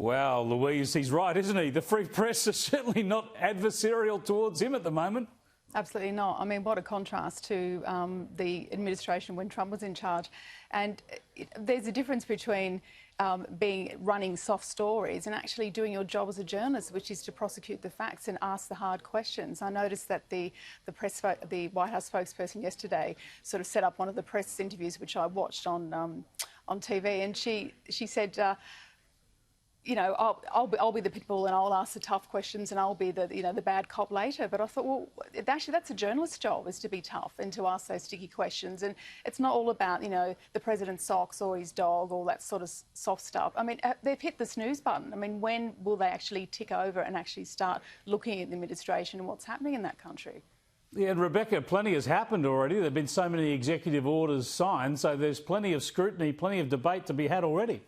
Wow, Louise, he's right, isn't he? The Free Press is certainly not adversarial towards him at the moment. Absolutely not. I mean, what a contrast to the administration when Trump was in charge. And there's a difference between running soft stories and actually doing your job as a journalist, which is to prosecute the facts and ask the hard questions. I noticed that the White House spokesperson yesterday sort of set up one of the press interviews, which I watched on TV, and she said, you know, I'll be the pit bull and I'll ask the tough questions and I'll be the bad cop later. But I thought, well, actually that's a journalist's job, is to be tough and to ask those sticky questions. And it's not all about, the president's socks or his dog, all that sort of soft stuff. I mean, they've hit the snooze button. I mean, when will they actually tick over and actually start looking at the administration and what's happening in that country? Yeah, and Rebecca, plenty has happened already. There have been so many executive orders signed, so there's plenty of scrutiny, plenty of debate to be had already.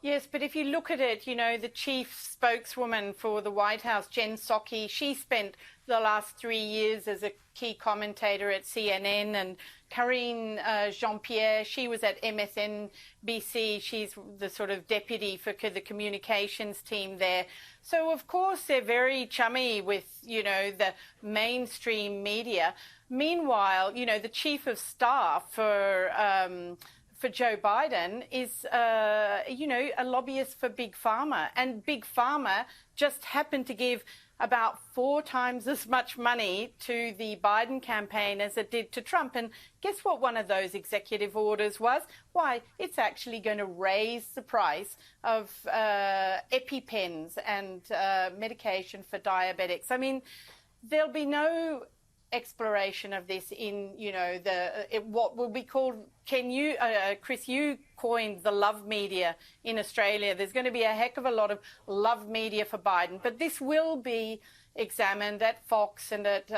Yes, but if you look at it, the chief spokeswoman for the White House, Jen Psaki, she spent the last 3 years as a key commentator at CNN, and Karine Jean-Pierre, she was at MSNBC. She's the sort of deputy for the communications team there. So, of course, they're very chummy with, the mainstream media. Meanwhile, the chief of staff for Joe Biden is, a lobbyist for Big Pharma. And Big Pharma just happened to give about 4 times as much money to the Biden campaign as it did to Trump. And guess what one of those executive orders was? Why, it's actually going to raise the price of epi-pens and medication for diabetics. I mean, there'll be no exploration of this in, what will be called, Chris, you coined the love media in Australia. There's going to be a heck of a lot of love media for Biden, but this will be examined at Fox and at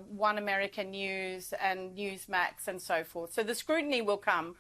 One American News and Newsmax and so forth. So the scrutiny will come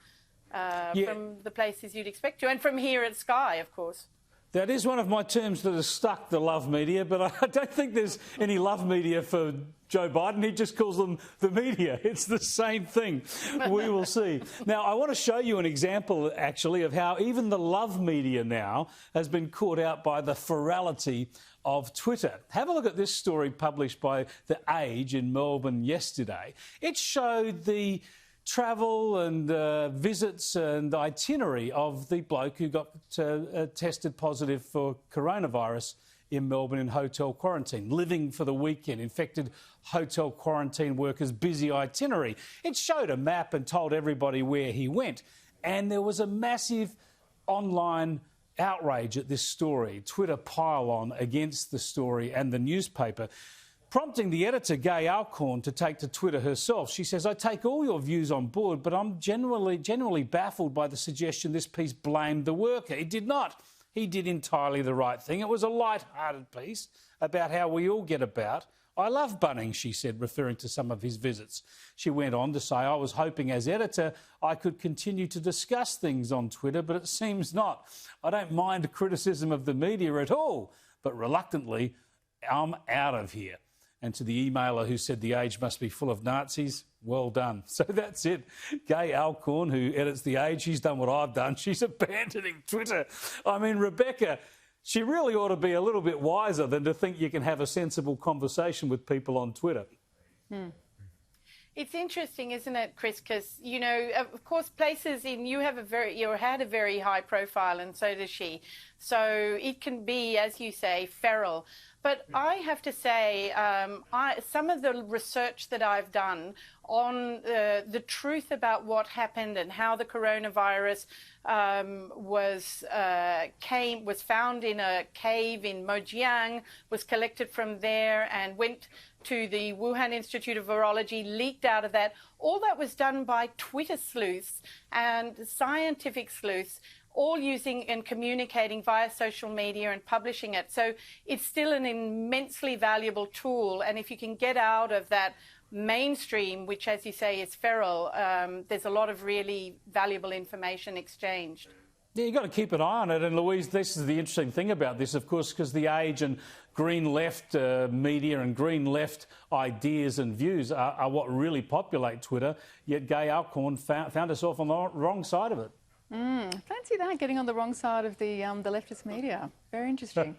from the places you'd expect to, and from here at Sky, of course. That is one of my terms that has stuck, the love media, but I don't think there's any love media for Joe Biden. He just calls them the media. It's the same thing. We will see. Now, I want to show you an example, actually, of how even the love media now has been caught out by the virality of Twitter. Have a look at this story published by The Age in Melbourne yesterday. It showed the travel and visits and itinerary of the bloke who got tested positive for coronavirus in Melbourne in hotel quarantine, living for the weekend, infected hotel quarantine workers' busy itinerary. It showed a map and told everybody where he went. And there was a massive online outrage at this story, Twitter pile-on against the story and the newspaper, prompting the editor, Gay Alcorn, to take to Twitter herself. She says, "I take all your views on board, but I'm generally baffled by the suggestion this piece blamed the worker. It did not. He did entirely the right thing. It was a light-hearted piece about how we all get about. I love Bunnings," she said, referring to some of his visits. She went on to say, "I was hoping as editor I could continue to discuss things on Twitter, but it seems not. I don't mind criticism of the media at all, but reluctantly, I'm out of here." And to the emailer who said The Age must be full of Nazis, well done. So that's it. Gay Alcorn, who edits The Age, she's done what I've done. She's abandoning Twitter. I mean, Rebecca, she really ought to be a little bit wiser than to think you can have a sensible conversation with people on Twitter. It's interesting, isn't it, Chris? Because, of course, places you had a very high profile, and so does she. So it can be, as you say, feral. But I have to say, some of the research that I've done on the truth about what happened and how the coronavirus was found in a cave in Mojiang, was collected from there and went to the Wuhan Institute of Virology, leaked out of that. All that was done by Twitter sleuths and scientific sleuths, all using and communicating via social media and publishing it. So it's still an immensely valuable tool. And if you can get out of that mainstream, which, as you say, is feral, there's a lot of really valuable information exchanged. Yeah, you've got to keep an eye on it. And, Louise, this is the interesting thing about this, of course, because The Age and green left media and green left ideas and views are what really populate Twitter, yet Gay Alcorn found herself on the wrong side of it. Fancy that, getting on the wrong side of the leftist media. Very interesting.